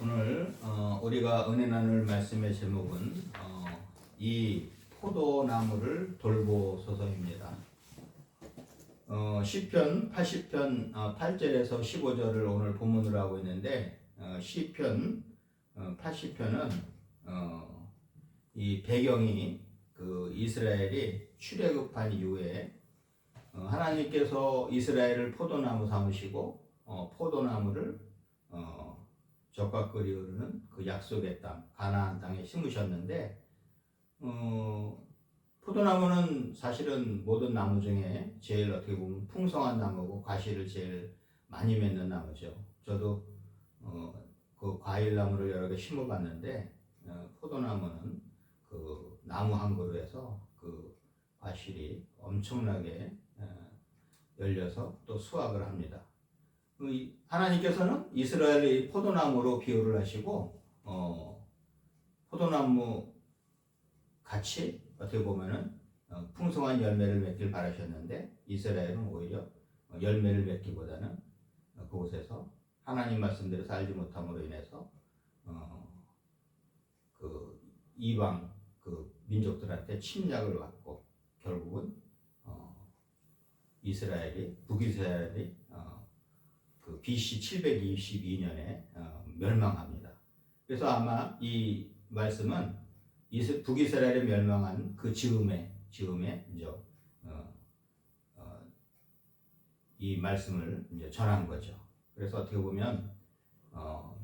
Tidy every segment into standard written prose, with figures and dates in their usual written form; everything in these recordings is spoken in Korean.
오늘 우리가 은혜 나눌 말씀의 제목은 이 포도나무를 돌보소서입니다. 시편 80편 8절에서 15절을 오늘 본문으로 하고 있는데 시편 80편은 이 배경이 그 이스라엘이 출애굽한 이후에 하나님께서 이스라엘을 포도나무 삼으시고 포도나무를 적과 꿀이 흐르는 그 약속의 땅 가나안 땅에 심으셨는데 포도나무는 사실은 모든 나무 중에 제일 어떻게 보면 풍성한 나무고 과실을 제일 많이 맺는 나무죠. 저도 그 과일나무를 여러 개 심어봤는데 포도나무는 그 나무 한 그루에서 그 과실이 엄청나게 열려서 또 수확을 합니다. 하나님께서는 이스라엘의 포도나무로 비유를 하시고 포도나무 같이 어떻게 보면은 풍성한 열매를 맺길 바라셨는데 이스라엘은 오히려 열매를 맺기보다는 그곳에서 하나님 말씀대로 살지 못함으로 인해서 그 이방 그 민족들한테 침략을 받고 결국은 북이스라엘이 그 BC 722년에 멸망합니다. 그래서 아마 이 말씀은 북이스라엘이 멸망한 그 즈음에 이제 이 말씀을 이제 전한 거죠. 그래서 어떻게 보면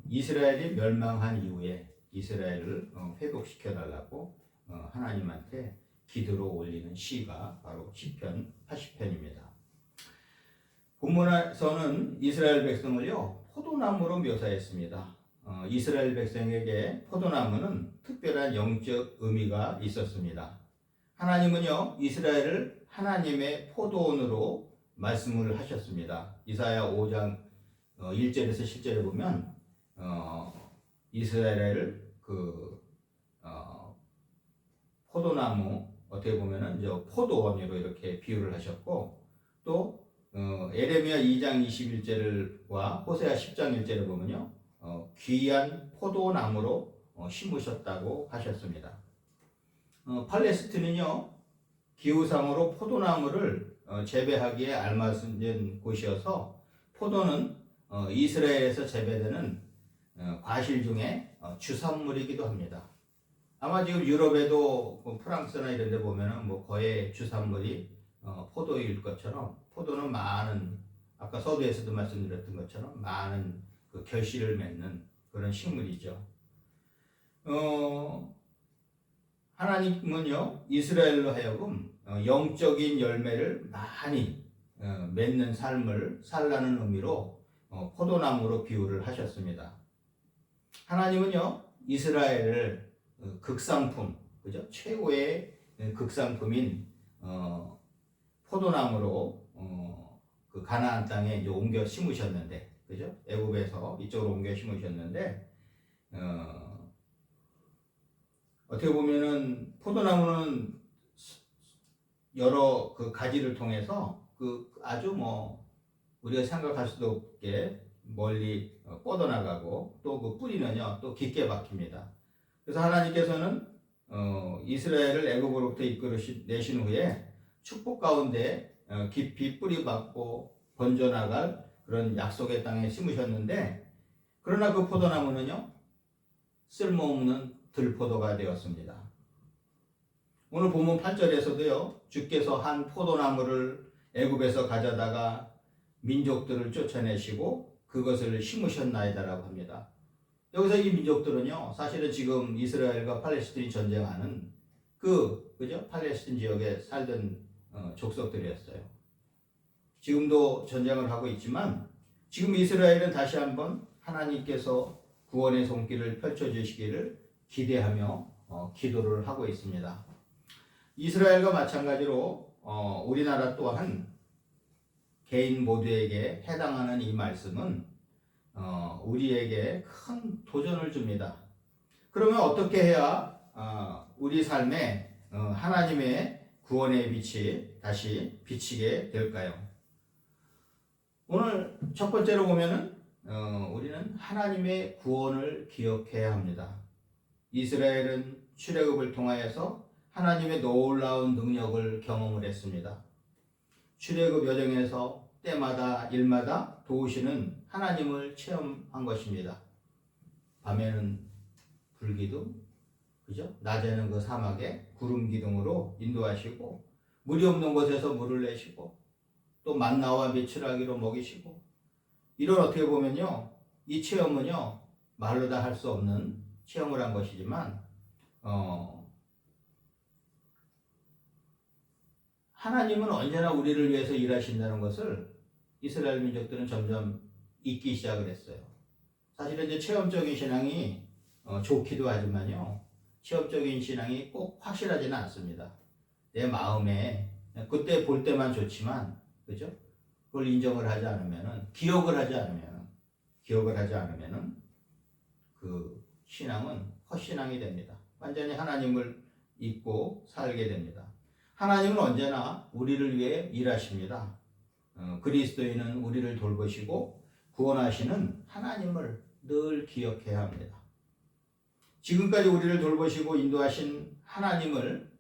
이스라엘이 멸망한 이후에 이스라엘을 회복시켜 달라고 하나님한테 기도로 올리는 시가 바로 시편 80편입니다. 본문에서는 이스라엘 백성을요 포도나무로 묘사했습니다. 이스라엘 백성에게 포도나무는 특별한 영적 의미가 있었습니다. 하나님은요 이스라엘을 하나님의 포도원으로 말씀을 하셨습니다. 이사야 5장 1절에서 10절에 보면 이스라엘을 그 포도나무 어떻게 보면은 포도원으로 이렇게 비유를 하셨고 또 에레미야 2장 21절과 호세아 10장 1절에 보면요 귀한 포도나무로 심으셨다고 하셨습니다. 팔레스틴은요 기후상으로 포도나무를 재배하기에 알맞은 곳이어서 포도는 이스라엘에서 재배되는 과실 중에 주산물이기도 합니다. 아마 지금 유럽에도 프랑스나 이런 데 보면은 뭐 거의 주산물이 포도일 것처럼 포도는 많은 아까 서두에서도 말씀드렸던 것처럼 많은 그 결실을 맺는 그런 식물이죠. 하나님은요 이스라엘로 하여금 영적인 열매를 많이 맺는 삶을 살라는 의미로 포도나무로 비유를 하셨습니다. 하나님은요 이스라엘을 극상품, 그죠? 최고의 극상품인 포도나무로 그 가나안 땅에 이제 옮겨 심으셨는데, 그죠? 애굽에서 이쪽으로 옮겨 심으셨는데, 어떻게 보면은 포도나무는 여러 그 가지를 통해서 그 아주 뭐 우리가 생각할 수도 없게 멀리 뻗어나가고 또 그 뿌리는요 또 깊게 박힙니다. 그래서 하나님께서는 이스라엘을 애굽으로부터 이끌어내신 후에 축복 가운데 깊이 뿌리 박고 번져나갈 그런 약속의 땅에 심으셨는데 그러나 그 포도나무는요 쓸모없는 들포도가 되었습니다. 오늘 본문 8절에서도요 주께서 한 포도나무를 애굽에서 가져다가 민족들을 쫓아내시고 그것을 심으셨나이다라고 합니다. 여기서 이 민족들은요 사실은 지금 이스라엘과 팔레스틴이 전쟁하는 그죠? 팔레스틴 지역에 살던 족속들이었어요. 지금도 전쟁을 하고 있지만 지금 이스라엘은 다시 한번 하나님께서 구원의 손길을 펼쳐주시기를 기대하며 기도를 하고 있습니다. 이스라엘과 마찬가지로 우리나라 또한 개인 모두에게 해당하는 이 말씀은 우리에게 큰 도전을 줍니다. 그러면 어떻게 해야 우리 삶에 하나님의 구원의 빛이 다시 비치게 될까요? 오늘 첫 번째로 보면은 우리는 하나님의 구원을 기억해야 합니다. 이스라엘은 출애굽을 통하여서 하나님의 놀라운 능력을 경험을 했습니다. 출애굽 여정에서 때마다 일마다 도우시는 하나님을 체험한 것입니다. 밤에는 불기둥, 그죠? 낮에는 그 사막에 구름 기둥으로 인도하시고, 물이 없는 곳에서 물을 내시고, 또 만나와 메추라기로 먹이시고, 이런 어떻게 보면요, 이 체험은요 말로 다 할 수 없는 체험을 한 것이지만 하나님은 언제나 우리를 위해서 일하신다는 것을 이스라엘 민족들은 점점 잊기 시작을 했어요. 사실은 이제 체험적인 신앙이 좋기도 하지만요, 체험적인 신앙이 꼭 확실하지는 않습니다. 내 마음에 그때 볼 때만 좋지만, 그죠? 그걸 인정을 하지 않으면은, 기억을 하지 않으면은 그 신앙은 헛신앙이 됩니다. 완전히 하나님을 잊고 살게 됩니다. 하나님은 언제나 우리를 위해 일하십니다. 그리스도인은 우리를 돌보시고 구원하시는 하나님을 늘 기억해야 합니다. 지금까지 우리를 돌보시고 인도하신 하나님을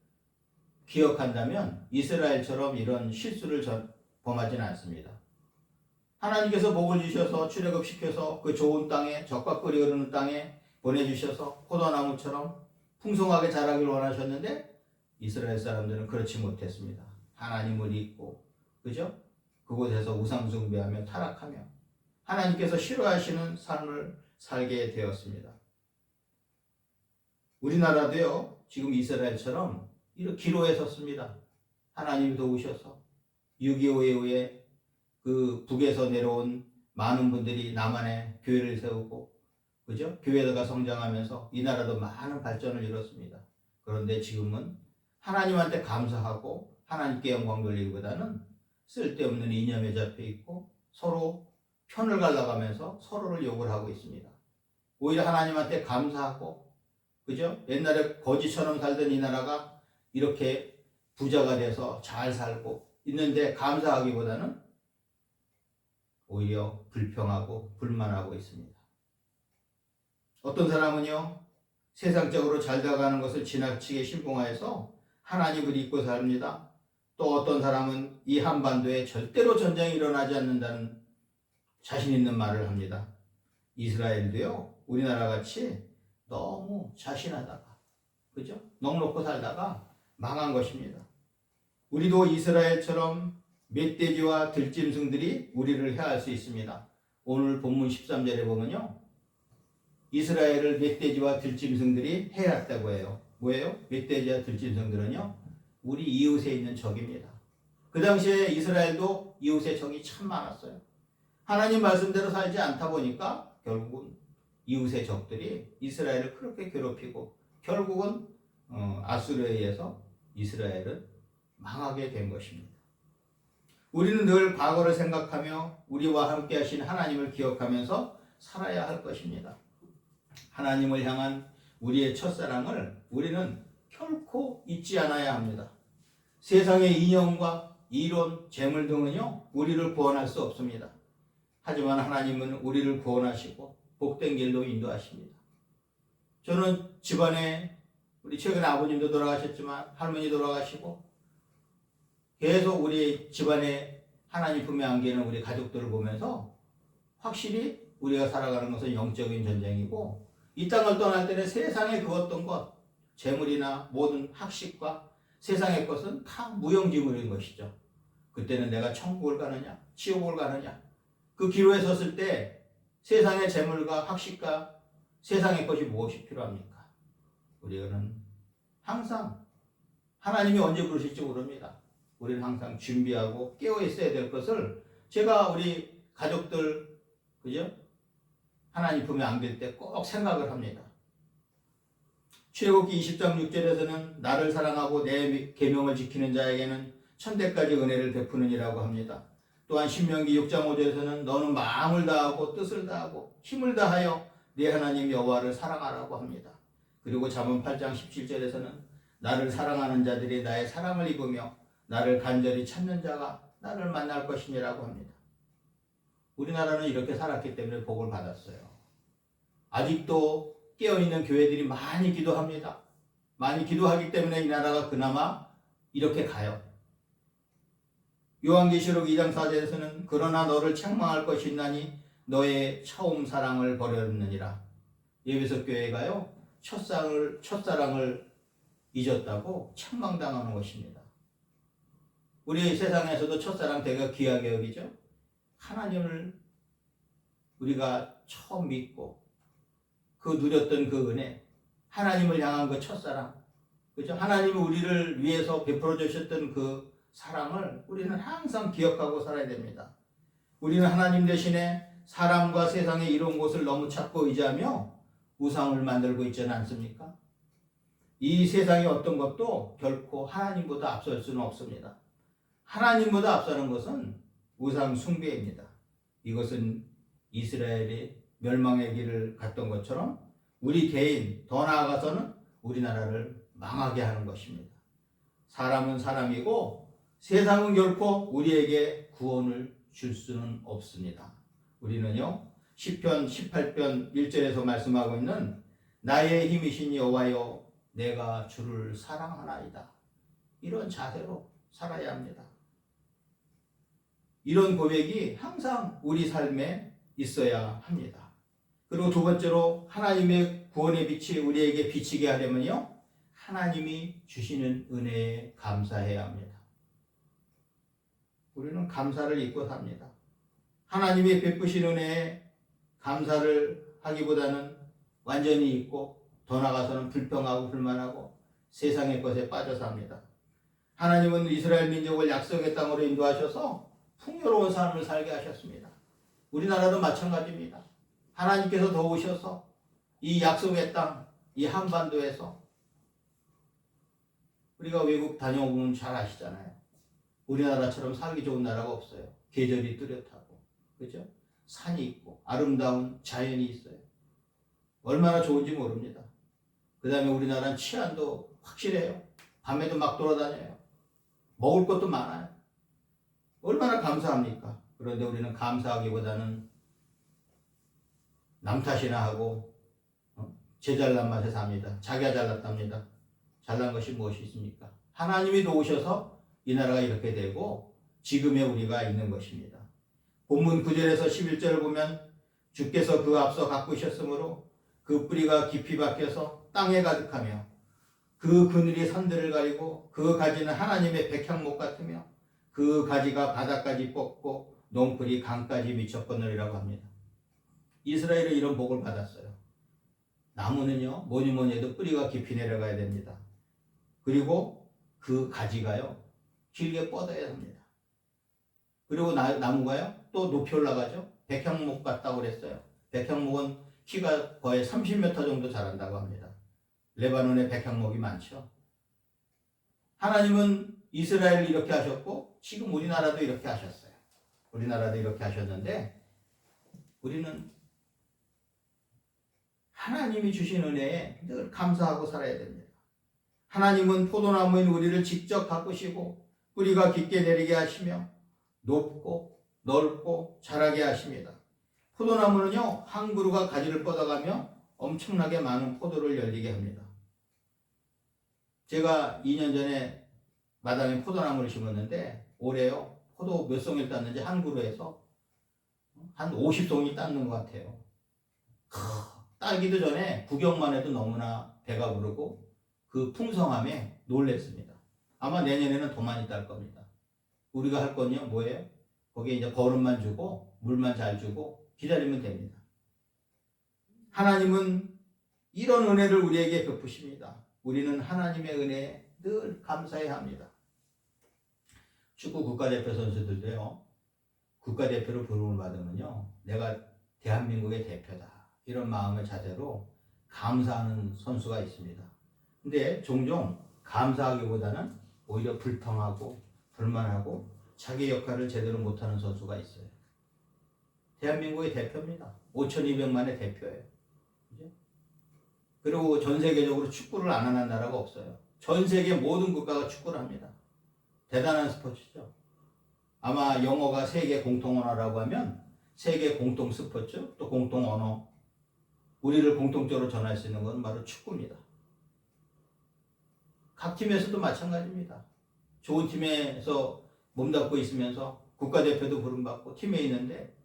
기억한다면 이스라엘처럼 이런 실수를 범하지는 않습니다. 하나님께서 복을 주셔서 출애굽시켜서 그 좋은 땅에, 젖과 꿀이 흐르는 땅에 보내주셔서 포도나무처럼 풍성하게 자라기를 원하셨는데 이스라엘 사람들은 그렇지 못했습니다. 하나님을 잊고, 그죠? 그곳에서 우상 숭배하며 타락하며 하나님께서 싫어하시는 삶을 살게 되었습니다. 우리나라도요, 지금 이스라엘처럼 이렇게 기로에 섰습니다. 하나님이 도우셔서 6.25 이후에 그 북에서 내려온 많은 분들이 남한에 교회를 세우고, 그죠? 교회가 성장하면서 이 나라도 많은 발전을 이뤘습니다. 그런데 지금은 하나님한테 감사하고 하나님께 영광 돌리기보다는 쓸데없는 이념에 잡혀 있고 서로 편을 갈라가면서 서로를 욕을 하고 있습니다. 오히려 하나님한테 감사하고, 그죠? 옛날에 거지처럼 살던 이 나라가 이렇게 부자가 돼서 잘 살고 있는데 감사하기보다는 오히려 불평하고 불만하고 있습니다. 어떤 사람은요, 세상적으로 잘 돼가는 것을 지나치게 신봉하여서 하나님을 잊고 삽니다. 또 어떤 사람은 이 한반도에 절대로 전쟁이 일어나지 않는다는 자신 있는 말을 합니다. 이스라엘도요, 우리나라 같이 너무 자신하다가, 그죠? 넉넉히 살다가 망한 것입니다. 우리도 이스라엘처럼 멧돼지와 들짐승들이 우리를 해할 수 있습니다. 오늘 본문 13절에 보면요, 이스라엘을 멧돼지와 들짐승들이 해했다고 해요. 뭐예요? 멧돼지와 들짐승들은요, 우리 이웃에 있는 적입니다. 그 당시에 이스라엘도 이웃의 적이 참 많았어요. 하나님 말씀대로 살지 않다 보니까 결국은 이웃의 적들이 이스라엘을 그렇게 괴롭히고 결국은 아수르에 의해서 이스라엘은 망하게 된 것입니다. 우리는 늘 과거를 생각하며 우리와 함께 하신 하나님을 기억하면서 살아야 할 것입니다. 하나님을 향한 우리의 첫사랑을 우리는 결코 잊지 않아야 합니다. 세상의 이념과 이론, 재물 등은요, 우리를 구원할 수 없습니다. 하지만 하나님은 우리를 구원하시고 복된 길로 인도하십니다. 저는 집안에, 우리 최근에 아버님도 돌아가셨지만 할머니 돌아가시고 계속 우리 집안에 하나님 품에 안기는 우리 가족들을 보면서 확실히 우리가 살아가는 것은 영적인 전쟁이고, 이 땅을 떠날 때는 세상의 그 어떤 것, 재물이나 모든 학식과 세상의 것은 다 무용지물인 것이죠. 그때는 내가 천국을 가느냐 지옥을 가느냐, 그 기로에 섰을 때 세상의 재물과 학식과 세상의 것이 무엇이 필요합니까? 우리는 항상 하나님이 언제 부르실지 모릅니다. 우리는 항상 준비하고 깨어 있어야 될 것을 제가 우리 가족들, 그죠? 하나님 품에 안길 때 꼭 생각을 합니다. 출애굽기 20장 6절에서는 나를 사랑하고 내 계명을 지키는 자에게는 천대까지 은혜를 베푸느니라고 합니다. 또한 신명기 6장 5절에서는 너는 마음을 다하고 뜻을 다하고 힘을 다하여 네 하나님 여호와를 사랑하라고 합니다. 그리고 잠언 8장 17절에서는 나를 사랑하는 자들이 나의 사랑을 입으며 나를 간절히 찾는 자가 나를 만날 것이니라고 합니다. 우리나라는 이렇게 살았기 때문에 복을 받았어요. 아직도 깨어있는 교회들이 많이 기도합니다. 많이 기도하기 때문에 이 나라가 그나마 이렇게 가요. 요한계시록 2장 4절에서는 그러나 너를 책망할 것이 있나니 너의 처음 사랑을 버렸느니라. 에베소 교회가요 첫사랑을 잊었다고 책망당하는 것입니다. 우리 세상에서도 첫사랑 되게 귀하게 여기죠. 하나님을 우리가 처음 믿고 그 누렸던 그 은혜, 하나님을 향한 그 첫사랑, 그죠? 하나님이 우리를 위해서 베풀어 주셨던 그 사랑을 우리는 항상 기억하고 살아야 됩니다. 우리는 하나님 대신에 사람과 세상의 이로운 것을 너무 찾고 의지하며 우상을 만들고 있지는 않습니까? 이 세상의 어떤 것도 결코 하나님보다 앞설 수는 없습니다. 하나님보다 앞서는 것은 우상 숭배입니다. 이것은 이스라엘이 멸망의 길을 갔던 것처럼 우리 개인, 더 나아가서는 우리나라를 망하게 하는 것입니다. 사람은 사람이고 세상은 결코 우리에게 구원을 줄 수는 없습니다. 우리는요, 시편 18편 1절에서 말씀하고 있는 나의 힘이신 여호와여 내가 주를 사랑하나이다. 이런 자세로 살아야 합니다. 이런 고백이 항상 우리 삶에 있어야 합니다. 그리고 두 번째로 하나님의 구원의 빛이 우리에게 비치게 하려면요, 하나님이 주시는 은혜에 감사해야 합니다. 우리는 감사를 잊고 삽니다. 하나님이 베푸신 은혜에 감사를 하기보다는 완전히 잊고 더 나아가서는 불평하고 불만하고 세상의 것에 빠져 삽니다. 하나님은 이스라엘 민족을 약속의 땅으로 인도하셔서 풍요로운 삶을 살게 하셨습니다. 우리나라도 마찬가지입니다. 하나님께서 도우셔서 이 약속의 땅, 이 한반도에서 우리가 외국 다녀오면 잘 아시잖아요. 우리나라처럼 살기 좋은 나라가 없어요. 계절이 뚜렷하고, 그죠? 산이 있고 아름다운 자연이 있어요. 얼마나 좋은지 모릅니다. 그 다음에 우리나라는 치안도 확실해요. 밤에도 막 돌아다녀요. 먹을 것도 많아요. 얼마나 감사합니까? 그런데 우리는 감사하기보다는 남 탓이나 하고 제 잘난 맛에 삽니다. 자기가 잘났답니다. 잘난 것이 무엇이 있습니까? 하나님이 도우셔서 이 나라가 이렇게 되고 지금의 우리가 있는 것입니다. 본문 9절에서 11절을 보면 주께서 그 앞서 가꾸셨으므로 그 뿌리가 깊이 박혀서 땅에 가득하며 그 그늘이 산들을 가리고 그 가지는 하나님의 백향목 같으며 그 가지가 바다까지 뻗고 농풀이 강까지 미쳐 뻗으리라고 합니다. 이스라엘은 이런 복을 받았어요. 나무는요, 뭐니 해도 뿌리가 깊이 내려가야 됩니다. 그리고 그 가지가요, 길게 뻗어야 합니다. 그리고 나무가요, 또 높이 올라가죠. 백향목 같다고 그랬어요. 백향목은 키가 거의 30m 정도 자란다고 합니다. 레바논에 백향목이 많죠. 하나님은 이스라엘을 이렇게 하셨고 지금 우리나라도 이렇게 하셨어요. 우리나라도 이렇게 하셨는데 우리는 하나님이 주신 은혜에 늘 감사하고 살아야 됩니다. 하나님은 포도나무인 우리를 직접 가꾸시고 뿌리가 깊게 내리게 하시며 높고 넓고 자라게 하십니다. 포도나무는요, 한 그루가 가지를 뻗어가며 엄청나게 많은 포도를 열리게 합니다. 제가 2년 전에 마당에 포도나무를 심었는데 올해요, 포도 몇 송이를 땄는지 한 그루에서 한 50송이 땄는 것 같아요. 따기도 전에 구경만 해도 너무나 배가 부르고 그 풍성함에 놀랬습니다. 아마 내년에는 더 많이 딸 겁니다. 우리가 할 건요, 뭐예요? 거기에 이제 거름만 주고 물만 잘 주고 기다리면 됩니다. 하나님은 이런 은혜를 우리에게 베푸십니다. 우리는 하나님의 은혜에 늘 감사해야 합니다. 축구 국가대표 선수들도요, 국가대표로 부름을 받으면요, 내가 대한민국의 대표다, 이런 마음의 자세로 감사하는 선수가 있습니다. 근데 종종 감사하기보다는 오히려 불평하고 불만하고 자기 역할을 제대로 못하는 선수가 있어요. 대한민국의 대표입니다. 5,200만의 대표예요. 그죠? 그리고 전 세계적으로 축구를 안 하는 나라가 없어요. 전 세계 모든 국가가 축구를 합니다. 대단한 스포츠죠. 아마 영어가 세계 공통 언어라고 하면 세계 공통 스포츠, 또 공통 언어, 우리를 공통적으로 전할 수 있는 건 바로 축구입니다. 각 팀에서도 마찬가지입니다. 좋은 팀에서 몸담고 있으면서 국가대표도 부름받고 팀에 있는데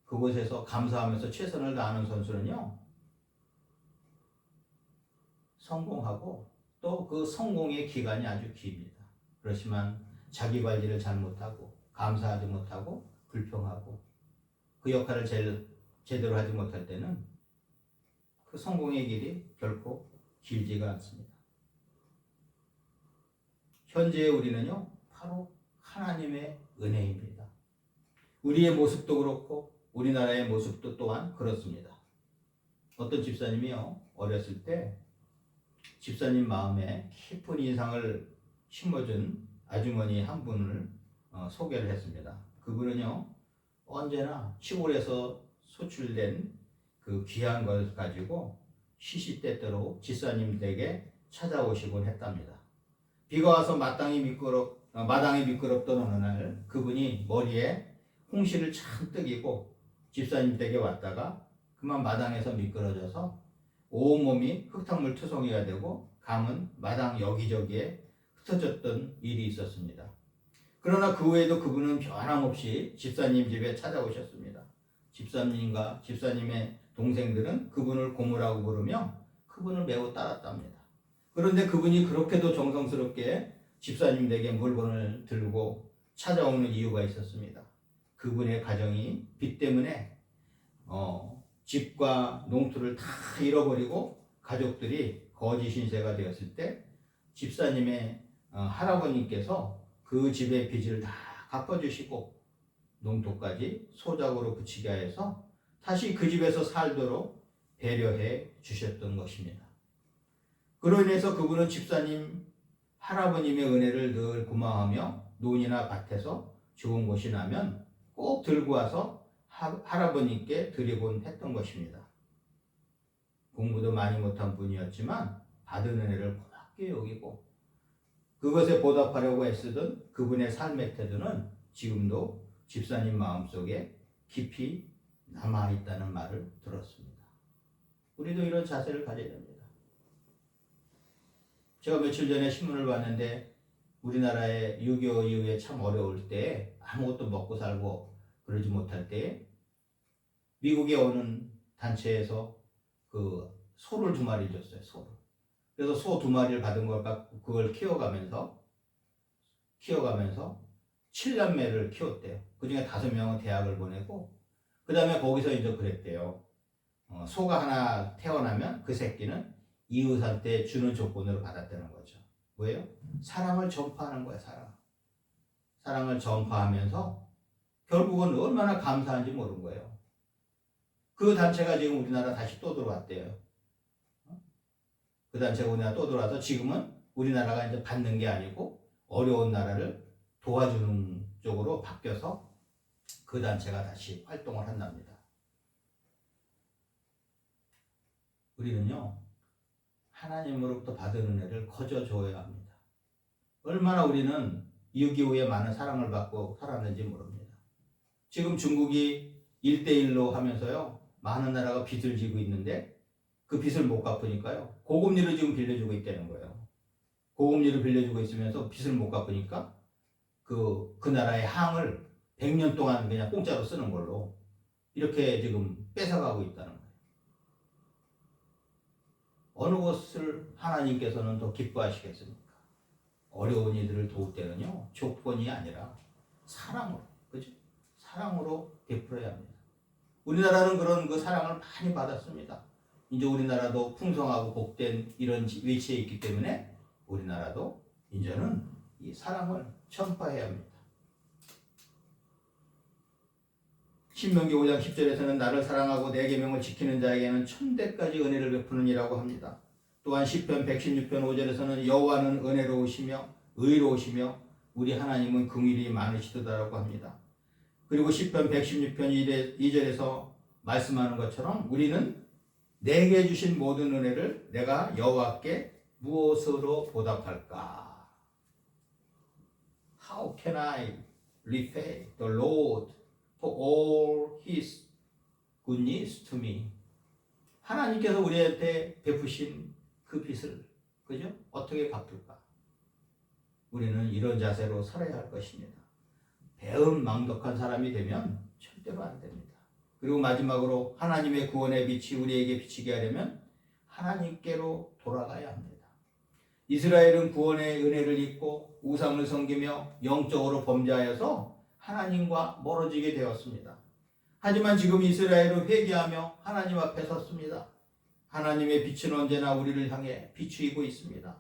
그곳에서 감사하면서 최선을 다하는 선수는요, 성공하고 또 그 성공의 기간이 아주 깁니다. 그렇지만 자기 관리를 잘못하고 감사하지 못하고 불평하고 그 역할을 제대로 하지 못할 때는 그 성공의 길이 결코 길지가 않습니다. 현재의 우리는요, 바로 하나님의 은혜입니다. 우리의 모습도 그렇고 우리나라의 모습도 또한 그렇습니다. 어떤 집사님이요, 어렸을 때 집사님 마음에 깊은 인상을 심어준 아주머니 한 분을 소개를 했습니다. 그분은요, 언제나 시골에서 소출된 그 귀한 것을 가지고 시시때때로 집사님 댁에 찾아오시곤 했답니다. 비가 와서 마당이 미끄럽던 어느 날 그분이 머리에 홍시를 잔뜩 이고 집사님 댁에 왔다가 그만 마당에서 미끄러져서 온몸이 흙탕물 투성이가 되고 감은 마당 여기저기에 흩어졌던 일이 있었습니다. 그러나 그 후에도 그분은 변함없이 집사님 집에 찾아오셨습니다. 집사님과 집사님의 동생들은 그분을 고모라고 부르며 그분을 매우 따랐답니다. 그런데 그분이 그렇게도 정성스럽게 집사님 댁에 물건을 들고 찾아오는 이유가 있었습니다. 그분의 가정이 빚 때문에 집과 농토를 다 잃어버리고 가족들이 거지 신세가 되었을 때 집사님의 할아버님께서 그 집의 빚을 다 갚아주시고 농토까지 소작으로 붙이게 하여서 다시 그 집에서 살도록 배려해 주셨던 것입니다. 그로 인해서 그분은 집사님 할아버님의 은혜를 늘 고마워하며 논이나 밭에서 좋은 것이 나면 꼭 들고 와서 할아버님께 드리곤 했던 것입니다. 공부도 많이 못한 분이었지만 받은 은혜를 고맙게 여기고 그것에 보답하려고 애쓰던 그분의 삶의 태도는 지금도 집사님 마음속에 깊이 남아있다는 말을 들었습니다. 우리도 이런 자세를 가져야 됩니다. 제가 며칠 전에 신문을 봤는데 우리나라의 6.25 이후에 참 어려울 때 아무것도 먹고 살고 그러지 못할 때 미국의 어느 단체에서 그 소를 2마리 줬어요. 소를. 그래서 소 2마리를 받은 걸 갖고 그걸 키워가면서 7남매를 키웠대요. 그 중에 5명은 대학을 보내고 그 다음에 거기서 이제 그랬대요. 소가 하나 태어나면 그 새끼는 이웃한테 주는 조건으로 받았다는 거죠. 뭐예요? 사랑을 전파하는 거야. 사랑을 전파하면서 결국은 얼마나 감사한지 모르는 거예요. 그 단체가 지금 우리나라 다시 또 들어왔대요. 그 단체가 우리나라 또 들어와서 지금은 우리나라가 이제 받는 게 아니고 어려운 나라를 도와주는 쪽으로 바뀌어서 그 단체가 다시 활동을 한답니다. 우리는요, 하나님으로부터 받은 은혜를 거저 줘야 합니다. 얼마나 우리는 6.25에 많은 사랑을 받고 살았는지 모릅니다. 지금 중국이 1대1로 하면서요, 많은 나라가 빚을 지고 있는데 그 빚을 못 갚으니까요, 고금리를 지금 빌려주고 있다는 거예요. 고금리를 빌려주고 있으면서 빚을 못 갚으니까 그 나라의 항을 100년 동안 그냥 공짜로 쓰는 걸로 이렇게 지금 뺏어가고 있다는 거예요. 어느 것을 하나님께서는 더 기뻐하시겠습니까? 어려운 이들을 도울 때는요, 조건이 아니라 사랑으로, 그죠? 사랑으로 베풀어야 합니다. 우리나라는 그런 그 사랑을 많이 받았습니다. 이제 우리나라도 풍성하고 복된 이런 위치에 있기 때문에 우리나라도 이제는 이 사랑을 전파해야 합니다. 신명기 5장 10절에서는 나를 사랑하고 내 계명을 지키는 자에게는 천대까지 은혜를 베푸느니라고 합니다. 또한 시편 116편 5절에서는 여호와는 은혜로우시며 의로우시며 우리 하나님은 긍휼이 많으시도다라고 합니다. 그리고 시편 116편 2절에서 말씀하는 것처럼 우리는 내게 주신 모든 은혜를 내가 여호와께 무엇으로 보답할까? How can I repay the Lord for all his goodness to me. 하나님께서 우리한테 베푸신 그 빚을, 그죠? 어떻게 갚을까? 우리는 이런 자세로 살아야 할 것입니다. 배은망덕한 사람이 되면 절대로 안 됩니다. 그리고 마지막으로 하나님의 구원의 빛이 우리에게 비치게 하려면 하나님께로 돌아가야 합니다. 이스라엘은 구원의 은혜를 잊고 우상을 섬기며 영적으로 범죄하여서 하나님과 멀어지게 되었습니다. 하지만 지금 이스라엘은 회개하며 하나님 앞에 섰습니다. 하나님의 빛은 언제나 우리를 향해 비추이고 있습니다.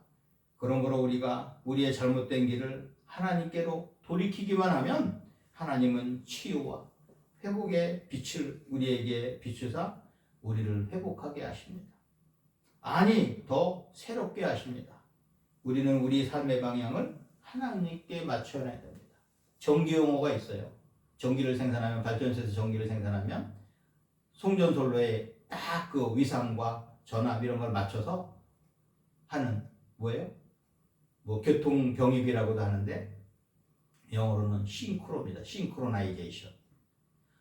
그러므로 우리가 우리의 잘못된 길을 하나님께로 돌이키기만 하면 하나님은 치유와 회복의 빛을 우리에게 비추사 우리를 회복하게 하십니다. 아니, 더 새롭게 하십니다. 우리는 우리 삶의 방향을 하나님께 맞춰야 됩니다. 전기 용어가 있어요. 전기를 생산하면, 발전소에서 전기를 생산하면 송전솔로에 딱 그 위상과 전압 이런 걸 맞춰서 하는 뭐예요? 뭐 교통 병입이라고도 하는데 영어로는 싱크로입니다. 싱크로나이제이션.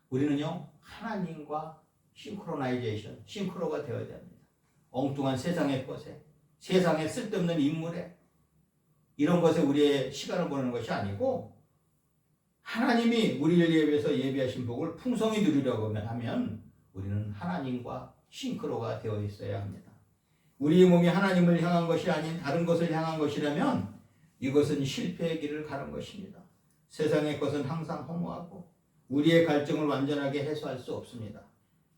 우리는요 하나님과 싱크로나이제이션, 싱크로가 되어야 됩니다. 엉뚱한 세상의 것에, 세상에 쓸데없는 인물에, 이런 것에 우리의 시간을 보내는 것이 아니고 하나님이 우리를 위해서 예비하신 복을 풍성히 누리려고 하면 우리는 하나님과 싱크로가 되어 있어야 합니다. 우리의 몸이 하나님을 향한 것이 아닌 다른 것을 향한 것이라면 이것은 실패의 길을 가는 것입니다. 세상의 것은 항상 허무하고 우리의 갈증을 완전하게 해소할 수 없습니다.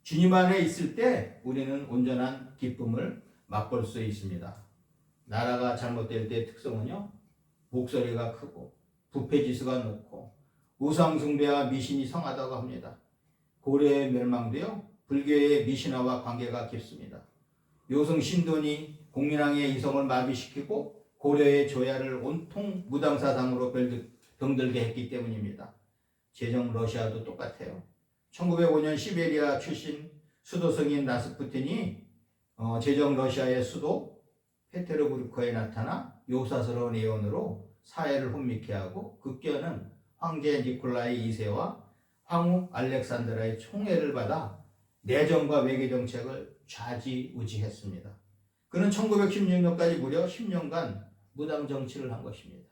주님 안에 있을 때 우리는 온전한 기쁨을 맛볼 수 있습니다. 나라가 잘못될 때의 특성은요, 목소리가 크고 부패지수가 높고 우상숭배와 미신이 성하다고 합니다. 고려의 멸망도요 불교의 미신화와 관계가 깊습니다. 요승 신돈이 공민왕의 이성을 마비시키고 고려의 조야를 온통 무당사상으로 병들게 했기 때문입니다. 제정 러시아도 똑같아요. 1905년 시베리아 출신 수도승인 라스푸틴이 제정 러시아의 수도 페테르부르크에 나타나 요사스러운 예언으로 사회를 혼미케 하고 급기야는 황제 니콜라이 2세와 황후 알렉산드라의 총애를 받아 내정과 외교 정책을 좌지우지했습니다. 그는 1916년까지 무려 10년간 무당 정치를 한 것입니다.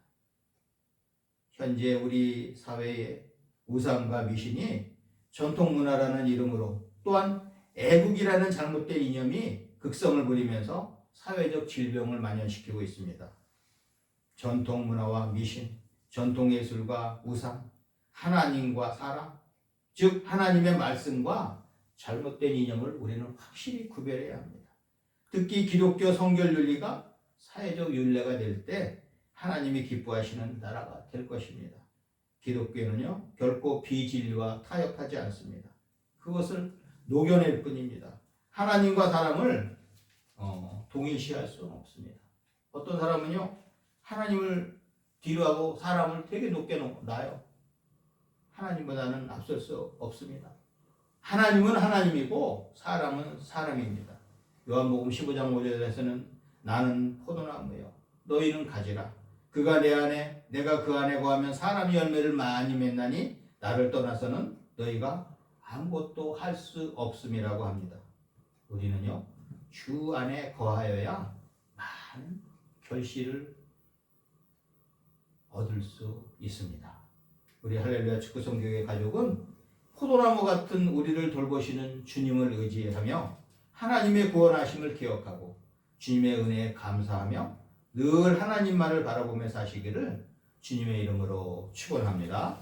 현재 우리 사회의 우상과 미신이 전통문화라는 이름으로 또한 애국이라는 잘못된 이념이 극성을 부리면서 사회적 질병을 만연시키고 있습니다. 전통문화와 미신, 전통예술과 우상, 하나님과 사람, 즉 하나님의 말씀과 잘못된 이념을 우리는 확실히 구별해야 합니다. 특히 기독교 성결 윤리가 사회적 윤례가 될 때 하나님이 기뻐하시는 나라가 될 것입니다. 기독교는요 결코 비진리와 타협하지 않습니다. 그것을 녹여낼 뿐입니다. 하나님과 사람을 동일시할 수는 없습니다. 어떤 사람은요 하나님을 뒤로 하고 사람을 되게 높게 놔요. 하나님보다는 앞설 수 없습니다. 하나님은 하나님이고 사람은 사람입니다. 요한복음 15장 5절에서는 나는 포도나무요 너희는 가지라. 그가 내 안에 내가 그 안에 거하면 사람이 열매를 많이 맺나니 나를 떠나서는 너희가 아무것도 할 수 없음이라고 합니다. 우리는요 주 안에 거하여야 많은 결실을 얻을 수 있습니다. 우리 할렐루야 축구성교회 가족은 포도나무 같은 우리를 돌보시는 주님을 의지하며 하나님의 구원하심을 기억하고 주님의 은혜에 감사하며 늘 하나님만을 바라보며 사시기를 주님의 이름으로 축원합니다.